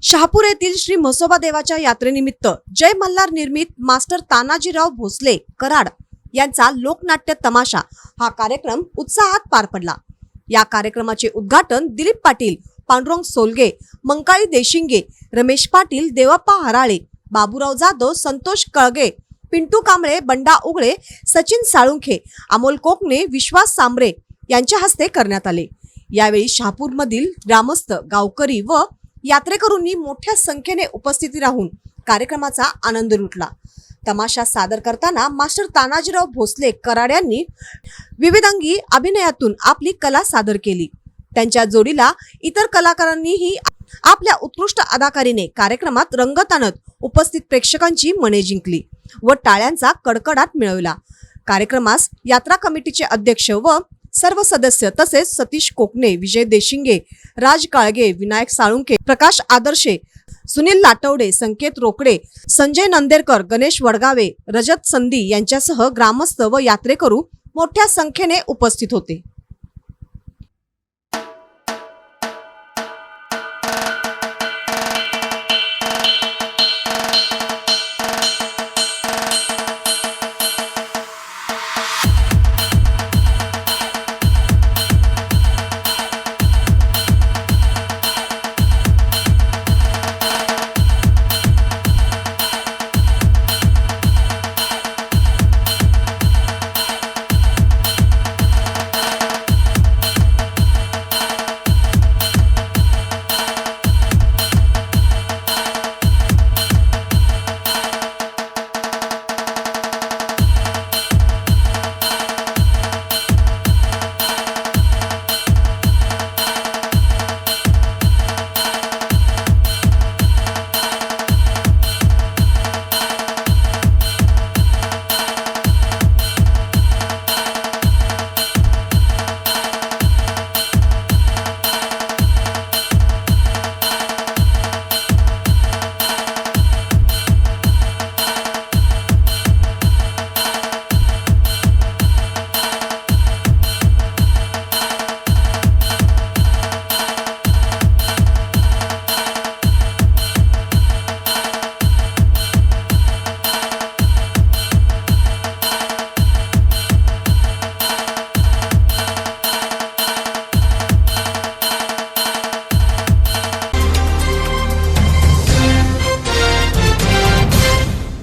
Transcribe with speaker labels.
Speaker 1: शहापूर येथील श्री म्हसोबा देवाच्या यात्रेनिमित्त जय मल्हार निर्मित मास्टर तानाजीराव भोसले कराड यांचा लोकनाट्य तमाशा हा कार्यक्रम उत्साहात पार पडला। या कार्यक्रमाचे उद्घाटन दिलीप पाटील, पांडुरंग सोलगे, मंकाळी देशिंगे, रमेश पाटील, देवप्पा हराळे, बाबूराव जाधव, संतोष कळगे, पिंटू कांबळे, बंडा उगळे, सचिन साळुंखे, अमोल कोकणे, विश्वास सांबरे यांच्या हस्ते करण्यात आले। यावेळी शहापूरमधील ग्रामस्थ, गावकरी व यात्रेकरूंनी मोठ्या संख्येने उपस्थिती राहून कार्यक्रमाचा आनंद लुटला। तमाशा सादर करताना मास्टर तानाजीराव भोसले कराड यांनी विविधांगी अभिनयातून आपली कला सादर केली। त्यांच्या जोडीला इतर कलाकारांनीही आपल्या उत्कृष्ट अदाकारीने कार्यक्रमात रंगत आणत उपस्थित प्रेक्षकांची मने जिंकली व टाळ्यांचा कडकडाट मिळवला। कार्यक्रमास यात्रा कमिटीचे अध्यक्ष व सर्व सदस्य तसेच सतीश कोकणे, विजय देशिंगे, राज काळगे, विनायक साळुंखे, प्रकाश आदर्शे, सुनील लाटवडे, संकेत रोकडे, संजय नंदेरकर, गणेश वडगावे, रजत संधी यांच्यासह ग्रामस्थ व यात्रेकरू मोठ्या संख्येने उपस्थित होते।